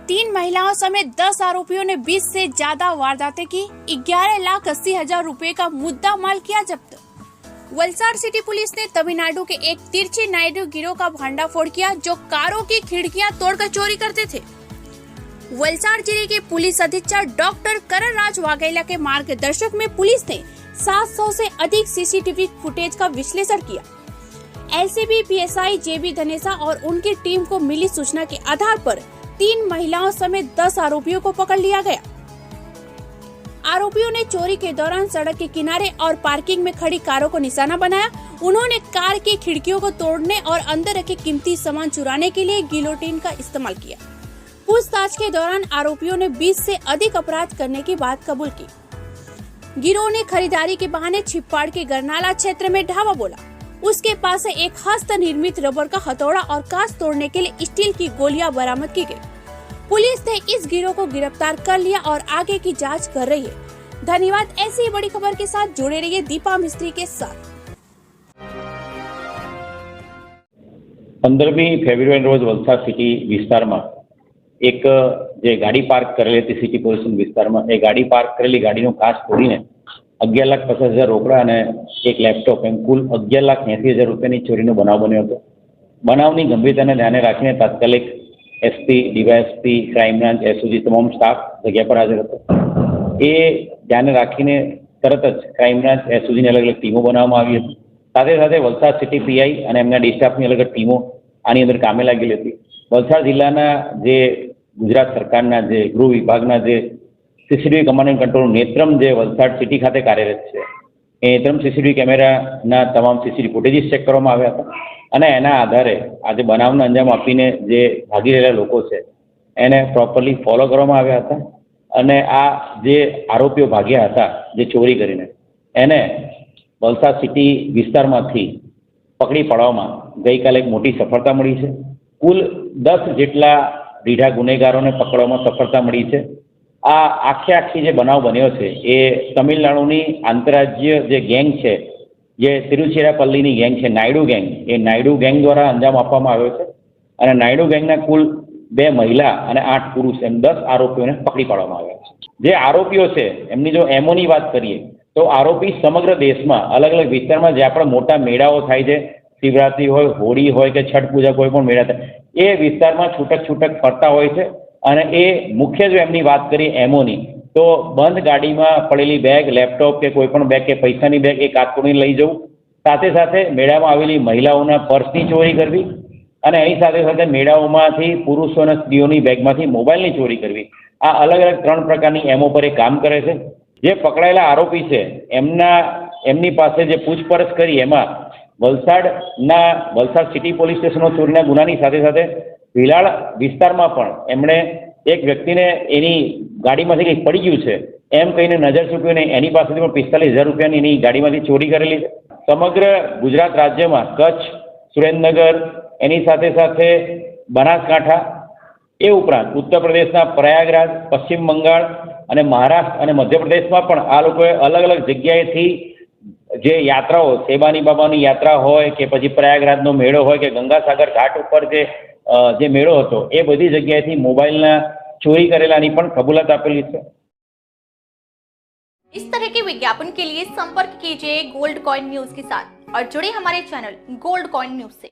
3 महिलाओं समेत 10 आरोपियों ने 20 से ज्यादा वारदातें की। 11,80,000 रुपए का मुद्दा माल किया जब्त। वलसाड सिटी पुलिस ने तमिलनाडु के एक तिरछी नायडू गिरोह का भंडाफोड़ किया, जो कारों की खिड़कियां तोड़कर चोरी करते थे। वलसाड जिले के पुलिस अधीक्षक डॉक्टर करण राज वाघेला के मार्गदर्शक में पुलिस ने 700 से अधिक सीसीटीवी फुटेज का विश्लेषण किया। एलसीबी पीएसआई जेबी धनेसा और उनकी टीम को मिली सूचना के आधार पर 3 महिलाओं समेत 10 आरोपियों को पकड़ लिया गया। आरोपियों ने चोरी के दौरान सड़क के किनारे और पार्किंग में खड़ी कारों को निशाना बनाया। उन्होंने कार की खिड़कियों को तोड़ने और अंदर रखे कीमती सामान चुराने के लिए गिलोटिन का इस्तेमाल किया। पूछताछ के दौरान आरोपियों ने 20 से अधिक अपराध करने की बात कबूल की। गिरोह ने खरीदारी के बहाने छिप्पाड़ के गरनाला क्षेत्र में ढाबा बोला। उसके पास से एक हस्त निर्मित रबर का हथौड़ा और कांच तोड़ने के लिए स्टील की गोलियां बरामद की गई। पुलिस ने इस गिरोह को गिरफ्तार कर लिया और आगे की जांच कर रही है। धन्यवाद। ऐसी ही बड़ी खबर के साथ जुड़े रहिए दीपा मिस्त्री के साथ। 15મી ફેબ્રુઆરી રોજ વલસાડ સિટી વિસ્તારમાં એક જે ગાડી પાર્ક કરેલી હતી સિટી પોલ્યુશન વિસ્તારમાં, એ ગાડી પાર્ક કરેલી ગાડીનો કાચ તોડીને 11,50,000 રોકડા અને એક લેપટોપ એમ કુલ 11,80,000 રૂપિયાની ચોરીનો બનાવ બન્યો હતો। બનાવની ગંભીરતાને ધ્યાને રાખીને તાત્કાલિક SP, DYSP, crime branch, SOG તમામ સ્ટાફ જગ્યા પર હાજર હતો। એ ધ્યાને રાખીને તરત જ ક્રાઇમ બ્રાન્ચ, એસઓજીની અલગ અલગ ટીમો બનાવવામાં આવી હતી। સાથે સાથે વલસાડ સિટી પીઆઈ અને એમના ડી સ્ટાફની અલગ અલગ ટીમો આની અંદર કામે લાગેલી હતી। વલસાડ જિલ્લાના જે ગુજરાત સરકારના જે ગૃહ વિભાગના જે CCTV command and control Netram જે વલસાડ સિટી ખાતે કાર્યરત છે, એ નેત્રમ સીસીટીવી કેમેરાના તમામ સીસીટીવી ફૂટેજીસ ચેક કરવામાં આવ્યા હતા અને એના આધારે આજે બનાવનો અંજામ આપીને જે ભાગી રહેલા લોકો છે એને પ્રોપરલી ફોલો કરવામાં આવ્યા હતા અને આ જે આરોપીઓ ભાગ્યા હતા જે ચોરી કરીને, એને વલસાડ સિટી વિસ્તારમાંથી પકડી પાડવામાં ગઈકાલે એક મોટી સફળતા મળી છે। કુલ 10 જેટલા રીઢા ગુનેગારોને પકડવામાં સફળતા મળી છે। આ આખી જે બનાવ બન્યો છે એ તમિલનાડુની આંતરરાજ્ય જે ગેંગ છે, જે તિરુચિરાપલ્લીની ગેંગ છે, નાયડુ ગેંગ, એ નાયડુ ગેંગ દ્વારા અંજામ આપવામાં આવ્યો છે અને નાયડુ ગેંગના કુલ 2 મહિલા અને 8 પુરુષ એમ 10 આરોપીઓને પકડી પાડવામાં આવ્યા છે। જે આરોપીઓ છે એમની જો એમઓની વાત કરીએ તો આરોપી સમગ્ર દેશમાં અલગ અલગ વિસ્તારમાં જે આપણા મોટા મેળાઓ થાય છે, શિવરાત્રી હોય, હોળી હોય કે છઠ પૂજા, કોઈ પણ મેળા થાય, એ વિસ્તારમાં છૂટક ફરતા હોય છે અને એ મુખ્ય જો એમની વાત કરીએ એમઓની, તો બંધ ગાડીમાં પડેલી બેગ, લેપટોપ કે કોઈ પણ બેગ કે પૈસાની બેગ એ કાચ તોડીને લઈ જવું, સાથે સાથે મેળામાં આવેલી મહિલાઓના પર્સની ચોરી કરવી અને એની સાથે સાથે મેળાઓમાંથી પુરુષો અને સ્ત્રીઓની બેગમાંથી મોબાઈલની ચોરી કરવી। આ અલગ અલગ 3 પ્રકારની એમઓ પર એ કામ કરે છે। જે પકડાયેલા આરોપી છે એમની પાસે જે પૂછપરછ કરી એમાં વલસાડ સિટી પોલીસ સ્ટેશનો ચોરીના ગુનાની સાથે સાથે ભીલાડ વિસ્તારમાં પણ એમણે એક વ્યક્તિને એની ગાડીમાંથી કંઈક પડી ગયું છે એમ કહીને નજર ચૂકવીને એની પાસેથી પણ 45,000 રૂપિયાની એની ગાડીમાંથી ચોરી કરેલી છે। સમગ્ર ગુજરાત રાજ્યમાં કચ્છ, સુરેન્દ્રનગર, એની સાથે સાથે બનાસકાંઠા, એ ઉપરાંત ઉત્તર પ્રદેશના પ્રયાગરાજ, પશ્ચિમ બંગાળ અને મહારાષ્ટ્ર અને મધ્યપ્રદેશમાં પણ આ લોકોએ અલગ અલગ જગ્યાએથી જે યાત્રાઓ, સેબાની બાબાની યાત્રા હોય કે પછી પ્રયાગરાજનો મેળો હોય કે ગંગાસાગર ઘાટ ઉપર જે મેળો હતો, એ બધી જગ્યાએથી મોબાઈલના ચોરી કરેલાની પણ કબૂલાત આપેલી છે। इस तरह के विज्ञापन के लिए संपर्क कीजिए गोल्ड कॉइन न्यूज के साथ और जुड़े हमारे चैनल गोल्ड कॉइन न्यूज से।